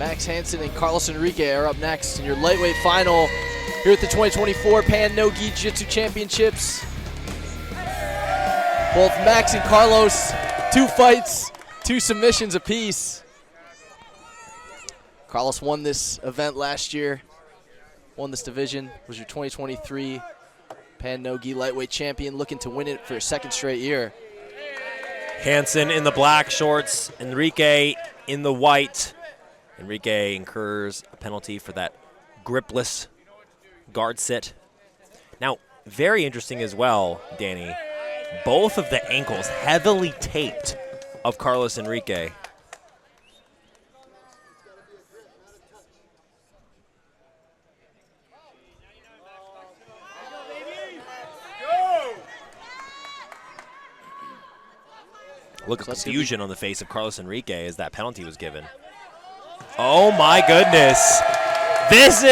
Max Hanson and Carlos Henrique are up next in your lightweight final here at the 2024 Pan No-Gi Jiu-Jitsu Championships. Both Max and Carlos, 2 fights, 2 submissions apiece. Carlos won this event last year, won this division, was your 2023 Pan No-Gi lightweight champion, looking to win it for a 2nd straight year. Hanson in the black shorts, Henrique in the white. Henrique incurs a penalty for that gripless guard sit. Now, very interesting as well, Danny, both of the ankles heavily taped of Carlos Henrique. Look at confusion on the face of Carlos Henrique as that penalty was given. Oh my goodness. This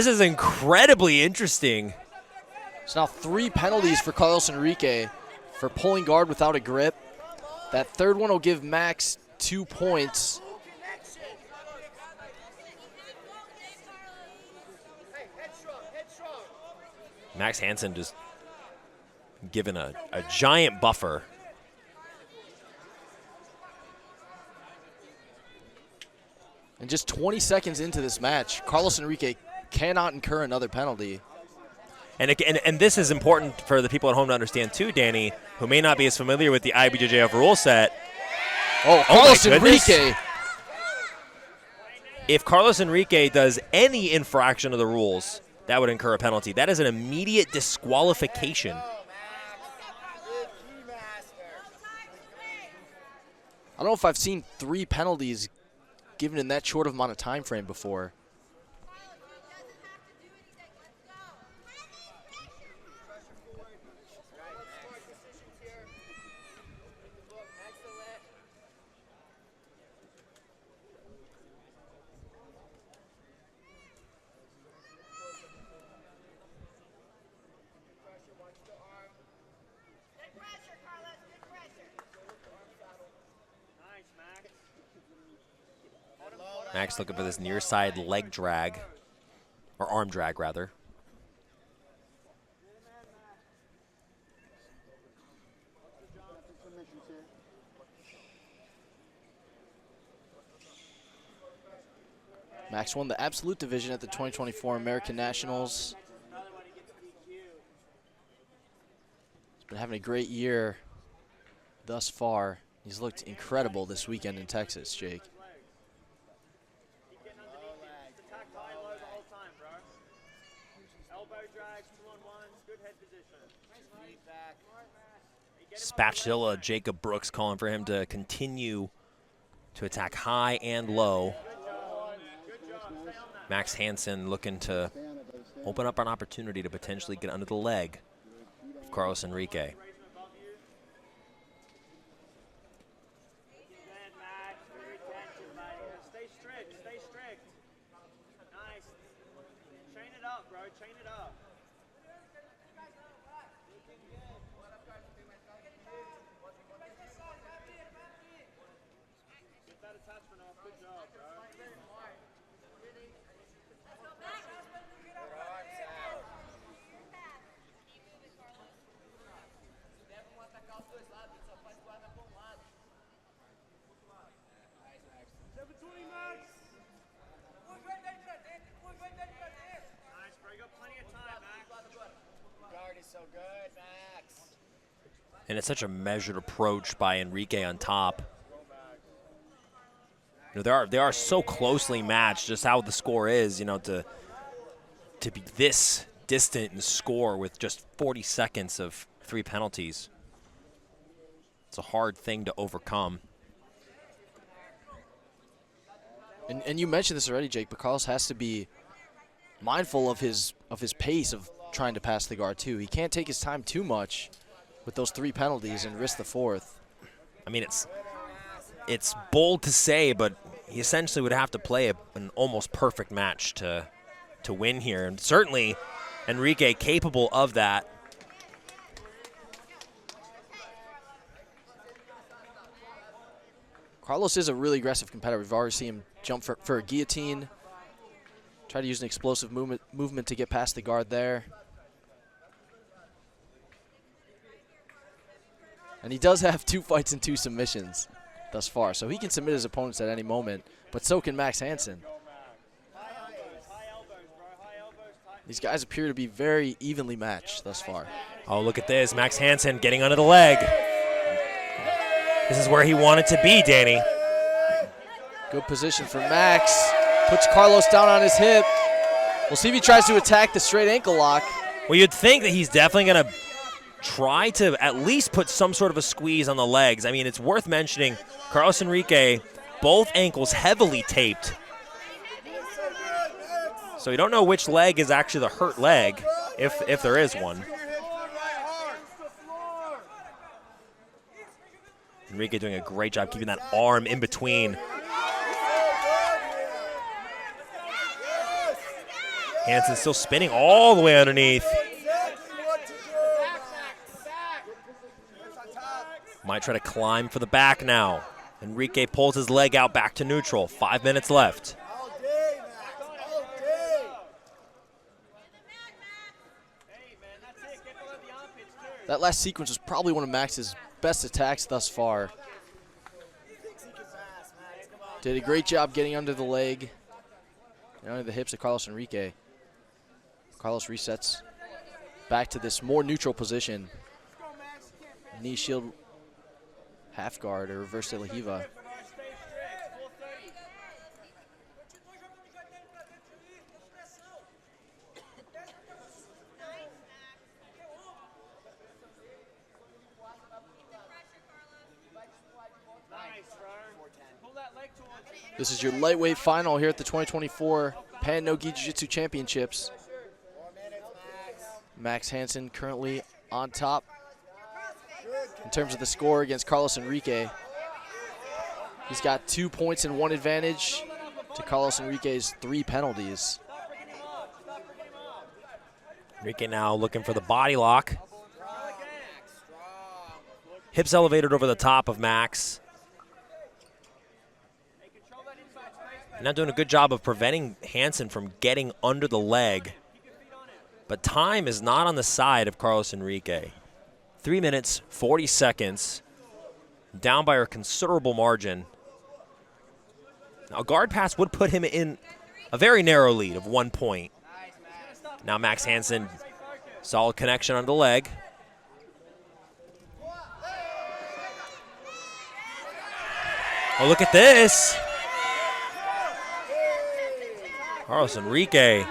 is incredibly interesting. It's now 3 penalties for Carlos Henrique for pulling guard without a grip. That 3rd one will give Max 2 points. Max Hanson just given a giant buffer. And just 20 seconds into this match, Carlos Henrique cannot incur another penalty. And this is important for the people at home to understand too, Danny, who may not be as familiar with the IBJJF rule set. Oh, Carlos Henrique. If Carlos Henrique does any infraction of the rules, that would incur a penalty. That is an immediate disqualification. I don't know if I've seen 3 penalties given in that short of amount of time frame before. Max looking for this near side leg drag, or arm drag rather. Max won the absolute division at the 2024 American Nationals. He's been having a great year thus far. He's looked incredible this weekend in Texas, Jake. Spatula, Jacob Brooks calling for him to continue to attack high and low. Max Hanson looking to open up an opportunity to potentially get under the leg of Carlos Henrique. And it's such a measured approach by Henrique on top. You know, they are so closely matched, just how the score is, you know, to be this distant in score with just 40 seconds of 3 penalties. It's a hard thing to overcome. And you mentioned this already, Jake, but Carlos has to be mindful of his pace of trying to pass the guard too. He can't take his time too much with those 3 penalties and risk the 4th. I mean, it's bold to say, but he essentially would have to play an almost perfect match to win here, and certainly Henrique capable of that. Carlos is a really aggressive competitor. We've already seen him jump for a guillotine. Try to use an explosive movement to get past the guard there. And he does have 2 fights and 2 submissions thus far, so he can submit his opponents at any moment, but so can Max Hanson. These guys appear to be very evenly matched thus far. Oh, look at this. Max Hanson getting under the leg. This is where he wanted to be, Danny. Good position for Max. Puts Carlos down on his hip. We'll see if he tries to attack the straight ankle lock. Well, you'd think that he's definitely going to try to at least put some sort of a squeeze on the legs. I mean, it's worth mentioning Carlos Henrique, both ankles heavily taped. So you don't know which leg is actually the hurt leg, if there is one. Henrique doing a great job keeping that arm in between. Hanson still spinning all the way underneath. Might try to climb for the back now. Henrique pulls his leg out back to neutral. 5 minutes left. That last sequence was probably one of Max's best attacks thus far. Did a great job getting under the leg and under the hips of Carlos Henrique. Carlos resets back to this more neutral position. Knee shield, half guard, or reverse de la Hiva. This is your lightweight final here at the 2024 Pan No Gi Jiu-Jitsu Championships. Max Hanson currently on top in terms of the score against Carlos Henrique. He's got 2 points and 1 advantage to Carlos Henrique's 3 penalties. Henrique now looking for the body lock. Hips elevated over the top of Max. Not doing a good job of preventing Hanson from getting under the leg. But time is not on the side of Carlos Henrique. 3 minutes, 40 seconds. Down by a considerable margin. Now, a guard pass would put him in a very narrow lead of 1 point. Now Max Hanson, solid connection on the leg. Oh, look at this. Carlos Henrique.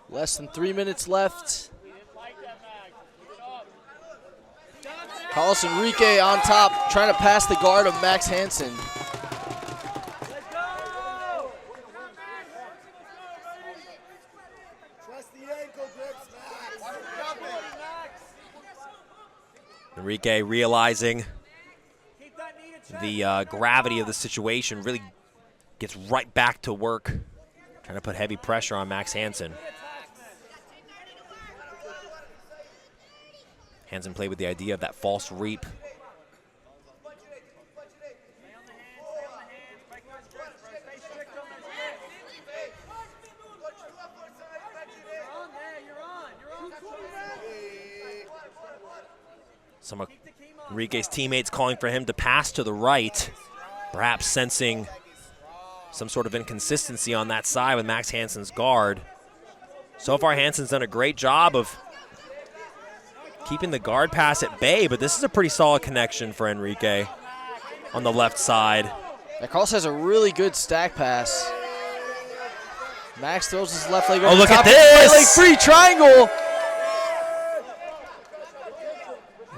Less than 3 minutes left. Carlos Henrique on top, trying to pass the guard of Max Hanson. Henrique realizing the gravity of the situation, really gets right back to work, trying to put heavy pressure on Max Hanson. Hanson played with the idea of that false reap. Some of Henrique's teammates calling for him to pass to the right, perhaps sensing some sort of inconsistency on that side with Max Hanson's guard. So far, Hanson's done a great job of keeping the guard pass at bay, but this is a pretty solid connection for Henrique on the left side. Yeah, Carlos has a really good stack pass. Max throws his left leg over the the top. top. Look at this! Right leg free triangle.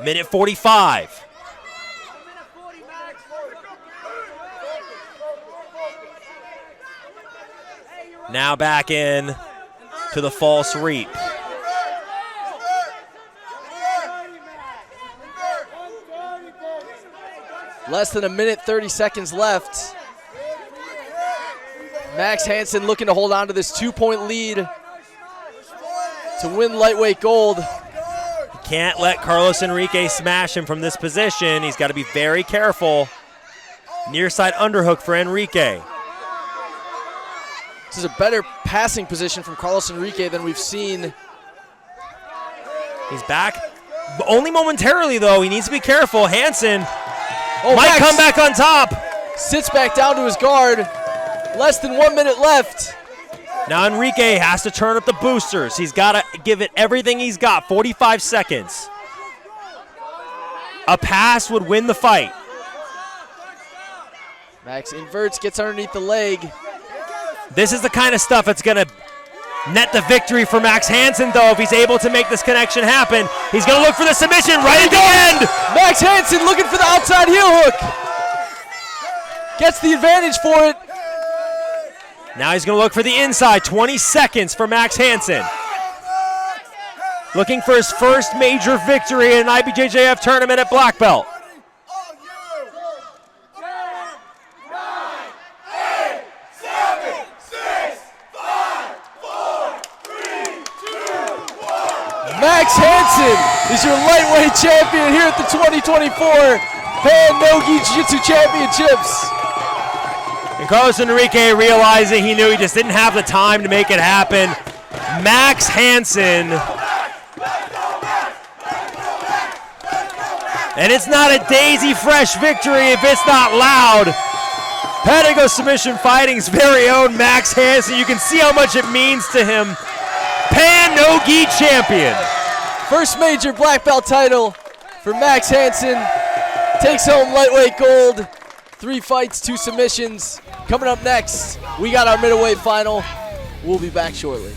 Minute 45. Now back in to the false reap. Less than a minute, 30 seconds left. Max Hanson looking to hold on to this 2-point lead to win lightweight gold. He can't let Carlos Henrique smash him from this position. He's got to be very careful. Near side underhook for Henrique. This is a better passing position from Carlos Henrique than we've seen. He's back. Only momentarily, though. He needs to be careful. Hanson might Max come back on top. sits back down to his guard. Less than 1 minute left. Now Henrique has to turn up the boosters. He's got to give it everything he's got. 45 seconds. A pass would win the fight. Max inverts, gets underneath the leg. This is the kind of stuff that's going to net the victory for Max Hanson, though, if he's able to make this connection happen. He's going to look for the submission right at the end. Max Hanson looking for the outside heel hook. Gets the advantage for it. Now he's going to look for the inside. 20 seconds for Max Hanson. Looking for his first major victory in an IBJJF tournament at black belt. Max Hanson is your lightweight champion here at the 2024 Pan No-Gi Jiu-Jitsu Championships. And Carlos Henrique, realizing he knew he just didn't have the time to make it happen. Max Hanson. And it's not a daisy fresh victory if it's not loud. Pedigo Submission Fighting's very own Max Hanson. You can see how much it means to him. Pan No-Gi champion. First major black belt title for Max Hanson. Takes home lightweight gold. 3 fights, 2 submissions. Coming up next, we got our middleweight final. We'll be back shortly.